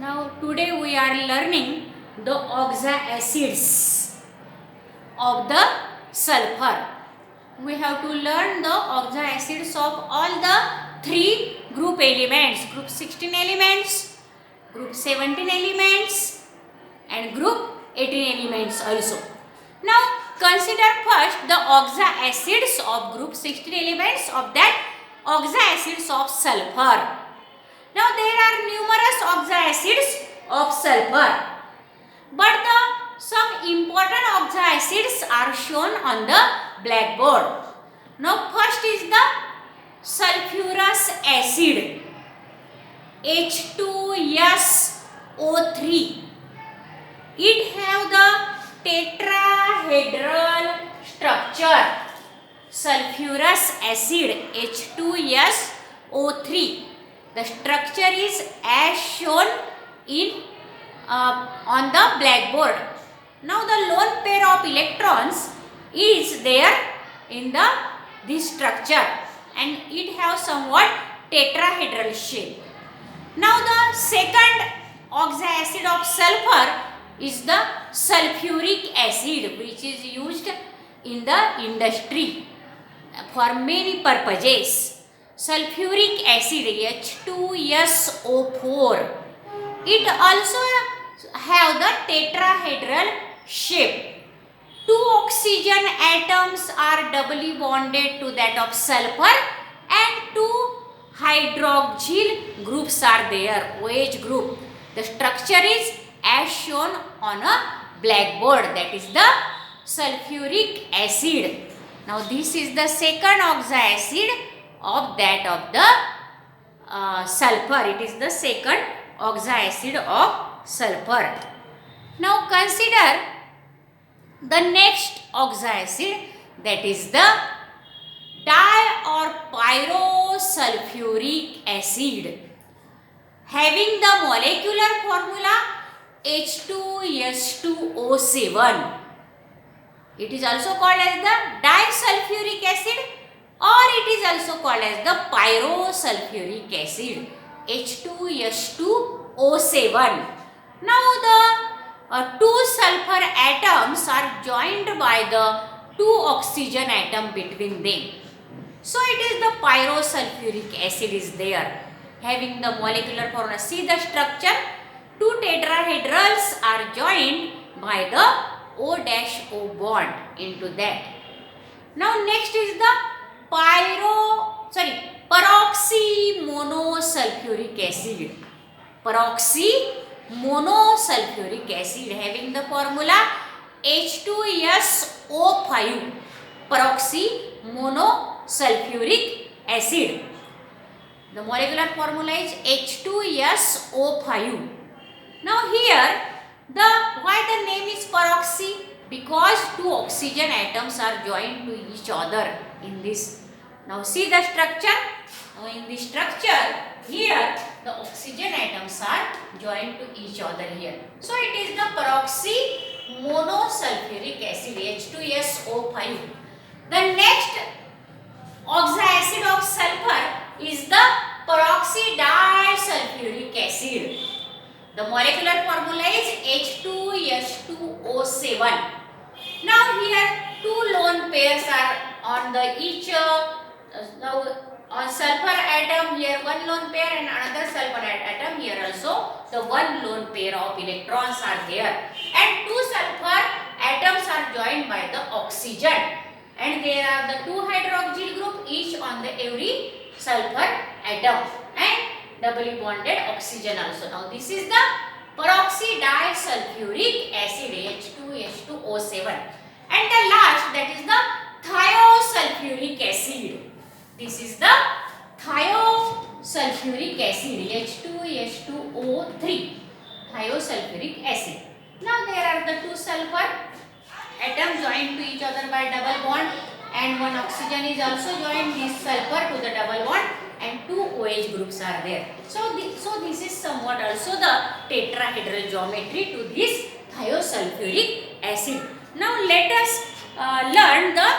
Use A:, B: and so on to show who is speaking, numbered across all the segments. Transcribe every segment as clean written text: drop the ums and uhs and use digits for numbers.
A: Now today we are learning the oxa acids of the sulfur. We have to learn the oxa acids of all the three group elements, group 16 elements, group 17 elements and group 18 elements also. Now consider first the oxa acids of group 16 elements of that oxa acids of sulfur. Now there are numerous oxa acids of sulfur, but some important oxa acids are shown on the blackboard. Now first is the sulfurous acid, H2SO3. It have the tetrahedral structure. Sulfurous acid H2SO3. The structure is as shown in on the blackboard. Now the lone pair of electrons is there in this structure and it have somewhat tetrahedral shape. Now the second oxa acid of sulfur is the sulfuric acid, which is used in the industry for many purposes. Sulfuric acid H2SO4. It also have the tetrahedral shape. Two oxygen atoms are doubly bonded to that of sulfur and two hydroxyl groups are there, OH group. The structure is as shown on a blackboard, that is the sulfuric acid. Now this is the second oxa acid of that of the sulfur. It is the second oxa acid of sulfur. Now consider the next oxa acid, that is the di or pyrosulfuric acid, having the molecular formula H2S2O7. It is also called as the disulfuric acid or it is also called as the pyrosulfuric acid H2S2O7. Now the two sulfur atoms are joined by the two oxygen atom between them. So it is the pyrosulfuric acid is there, having the molecular formula. See the structure. Two tetrahedrals are joined by the O-O bond into that. Now next is the peroxymonosulfuric acid. Peroxymonosulfuric acid having the formula H2SO5. Peroxymonosulfuric acid. The molecular formula is H2SO5. Now here why the name is peroxy? Because two oxygen atoms are joined to each other in this. Now see the structure. Now in this structure here the oxygen atoms are joined to each other here. So it is the peroxymonosulfuric acid H2SO5. The next oxa acid of sulfur is the peroxydisulfuric acid. The molecular formula is H2S2O7. Now here two lone pairs are on the each now on sulfur atom here one lone pair and another sulfur atom here also the one lone pair of electrons are there and two sulfur atoms are joined by the oxygen and there are the two hydroxyl group each on the every sulfur atom and doubly bonded oxygen also. Now this is the peroxydisulfuric acid H2S2O7 and the last, that is the thiosulfuric acid. This is the thiosulfuric acid H2S2O3. Thiosulfuric acid. Now there are the two sulfur atoms joined to each other by double bond and one oxygen is also joined this sulfur to the double bond and two OH groups are there. So this is somewhat also the tetrahedral geometry to this thiosulfuric acid. Now let us learn the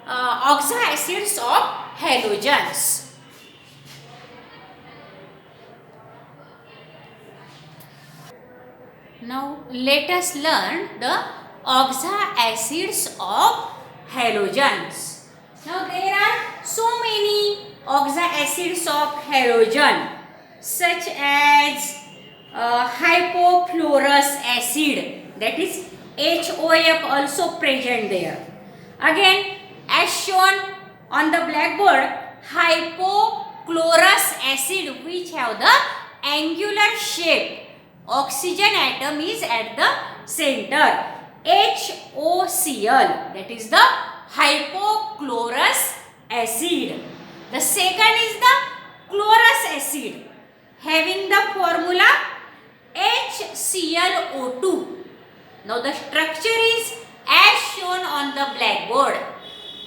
A: oxa acids of halogens. Now let us learn the oxacids of halogens. Now there are so many oxacids of halogen such as hypochlorous acid, that is HOF also present there. Again, as shown on the blackboard, hypochlorous acid which have the angular shape. Oxygen atom is at the center. HOCl, that is the hypochlorous acid. The second is the chlorous acid, having the formula HClO2. Now the structure is as shown on the blackboard.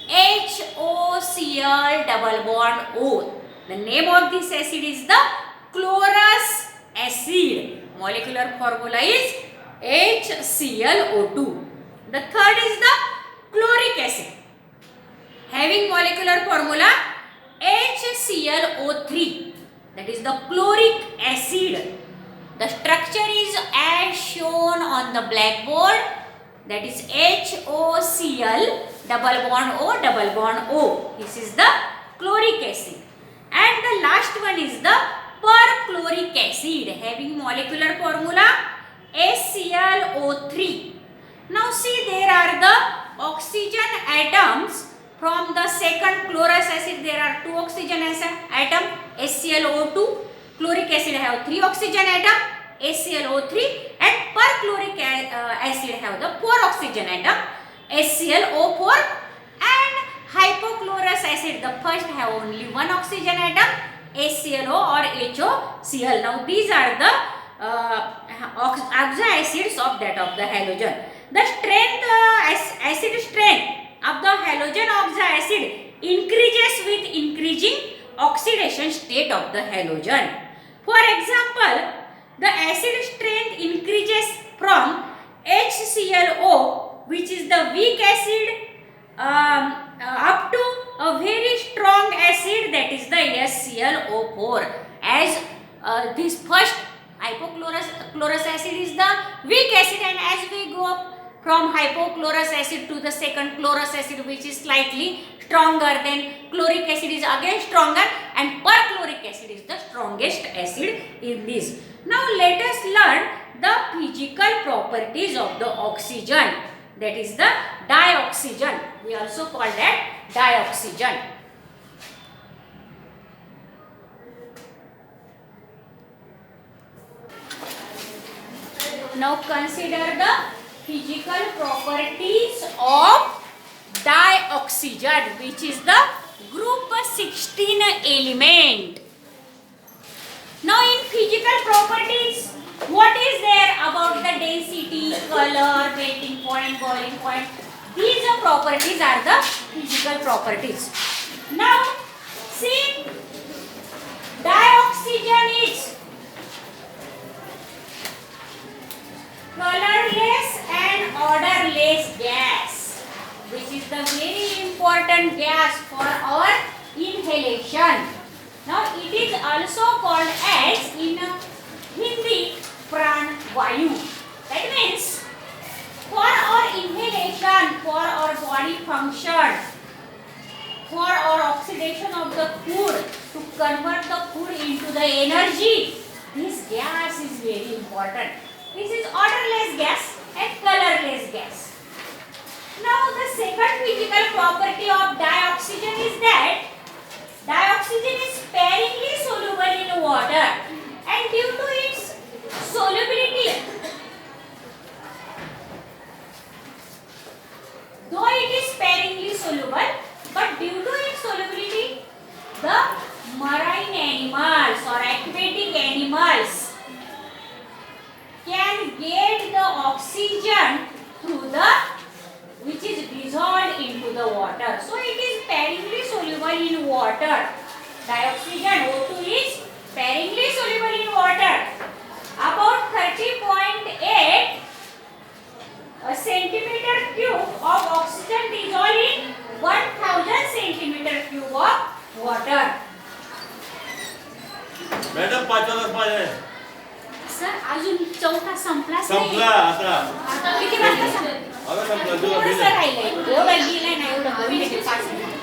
A: HOCl double bond O. The name of this acid is the chlorous acid. Molecular formula is HClO2. The third is the chloric acid, having molecular formula HClO3. That is the chloric acid. The structure is as shown on the blackboard. That is HOCl double bond O double bond O. This is the chloric acid. And the last one is the perchloric acid, having molecular formula HClO3. Now see, there are the oxygen atoms. From the second chlorous acid there are 2 oxygen atom HClO2. Chloric acid have 3 oxygen atom HClO3, and perchloric acid have the 4 oxygen atom HClO4, and hypochlorous acid, the first have only 1 oxygen atom HClO or HOCl. Now these are the oxacids of that of the halogen. The strength acid strength of the halogen oxacid increases with increasing oxidation state of the halogen. For example, the acid strength increases from HClO, which is the weak acid, up to a very strong acid, that is the HClO4. As this first hypochlorous acid is the weak acid, and as we go up from hypochlorous acid to the second chlorous acid, which is slightly stronger, then chloric acid is again stronger, and perchloric acid is the strongest acid in this. Now let us learn the physical properties of the oxygen, that is the dioxygen. We also call that dioxygen. Now consider the physical properties of dioxygen, which is the group 16 element. Now in physical properties, what is there about the density, color, melting point, boiling point? These properties are the physical properties. Now see, dioxygen is colorless and odorless gas, which is the very important gas for our inhalation. Now it is also called as in Hindi pran vayu. That means for our inhalation, for our body function, for our oxidation of the food, to convert the food into the energy, this gas is very important. This is odorless gas and colorless gas. Now the second physical property of dioxygen is that dioxygen is sparingly soluble in water, and due to its solubility, though it is sparingly soluble, but due to its solubility, the marine animals or aquatic animals can get the oxygen through the, which is dissolved into the water. So it is sparingly soluble in water. Dioxygen O2 is sparingly soluble in water. About 30.8 centimeter cube of oxygen dissolved in 1000 centimeter cube of water.
B: Madam, 5 वाला
A: sir अजून चौथा संपलाच
B: संपला आता
A: आता किती वाजता संपला?
B: आता संपला जो
A: थोडंसं राहिलंय एवढं गेलंय ना एवढं होईल ते 5 minute.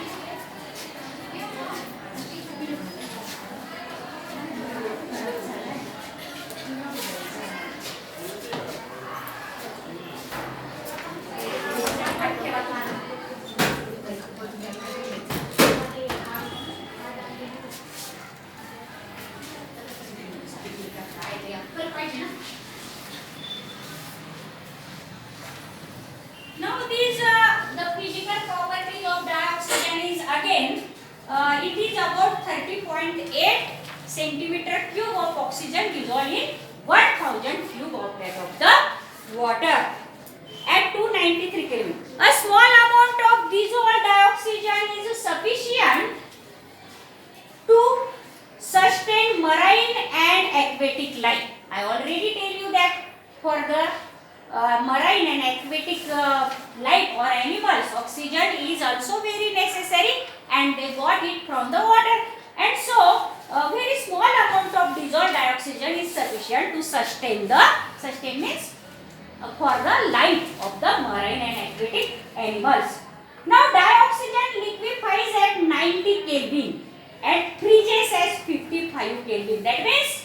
A: Now these the physical property of dioxygen is again it is about 30.8 centimeter cube of oxygen dissolved in 1000 cube of that of the water at 293 Kelvin. A small amount of dissolved dioxygen is sufficient to sustain marine and aquatic life. I already tell you that for the marine and aquatic life or animals, oxygen is also very necessary and they got it from the water. And so, a very small amount of dissolved dioxygen is sufficient to sustain means for the life of the marine and aquatic animals. Now, dioxygen liquefies at 90 Kelvin and freezes at 55 Kelvin. That means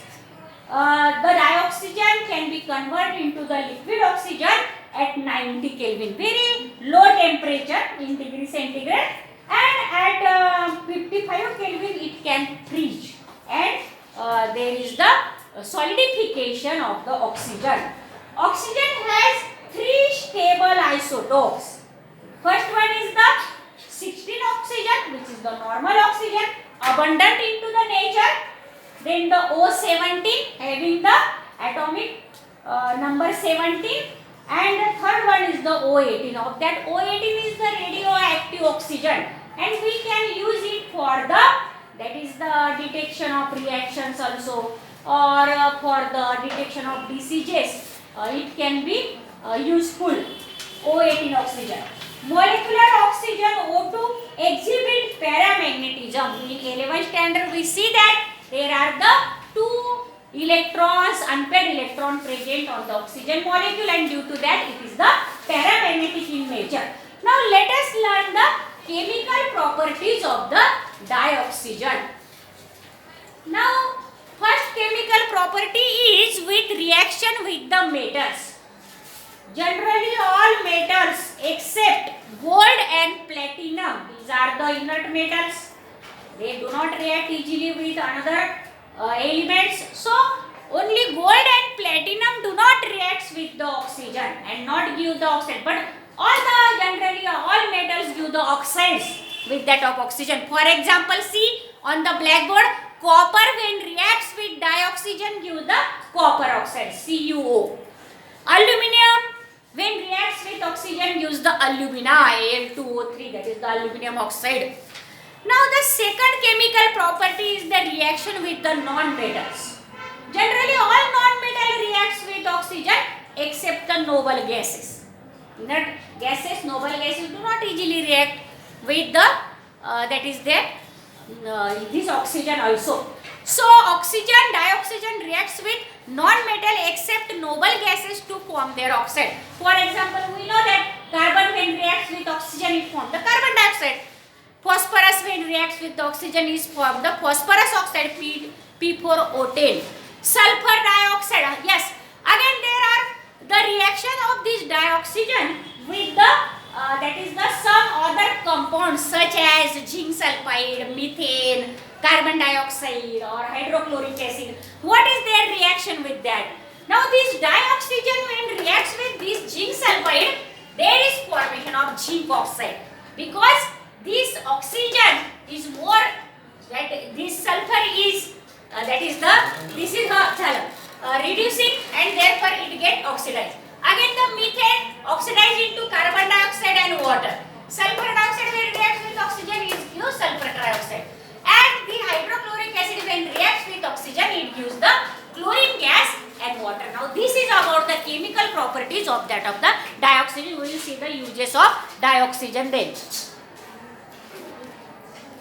A: the dioxygen can be converted into the liquid oxygen at 90 Kelvin, very low temperature in degree centigrade, and at 55 Kelvin it can freeze, and there is the solidification of the oxygen. Oxygen has 3 stable isotopes. First one is the 16 oxygen, which is the normal oxygen abundant into the nature. Then the O17 having the atomic number 17, and the third one is the O18. Of that O18 is the radioactive oxygen, and we can use it for the detection of reactions also, or for the detection of diseases. It can be useful. O18 oxygen. Molecular oxygen O2 exhibit paramagnetism. In 11th standard we see that there are the 2 electrons, unpaired electron present on the oxygen molecule, and due to that it is the paramagnetic in nature. Now let us learn the chemical properties of the dioxygen. Now first chemical property is with reaction with the metals. Generally all metals except gold and platinum, these are the inert metals. They do not react easily with another elements. So only gold and platinum do not react with the oxygen and not give the oxide. But generally all metals give the oxides with that of oxygen. For example, see on the blackboard, copper when reacts with dioxygen give the copper oxide, CuO. Aluminium when reacts with oxygen gives the alumina, Al2O3, that is the aluminium oxide. Now the second chemical property is the reaction with the non-metals. Generally all non-metal reacts with oxygen except the noble gases. Inert gases, noble gases do not easily react with the this oxygen also. So dioxygen reacts with non-metal except noble gases to form their oxide. For example, we know that carbon when reacts with oxygen it forms the carbon dioxide. Phosphorus when reacts with oxygen is formed the phosphorus oxide, P4O10. Sulfur dioxide, yes, again there are the reaction of this dioxygen with the some other compounds such as zinc sulfide, methane, carbon dioxide or hydrochloric acid. What is their reaction with that? Now this dioxygen when reacts with this zinc sulfide, there is formation of zinc oxide, because this oxygen is more this sulfur is reducing, and therefore it get oxidized. Again the methane oxidized into carbon dioxide and water. Sulfur dioxide when reacts with oxygen is gives sulfur trioxide, and the hydrochloric acid when reacts with oxygen it gives the chlorine gas and water. Now this is about the chemical properties of the dioxygen. We will see the uses of dioxygen then.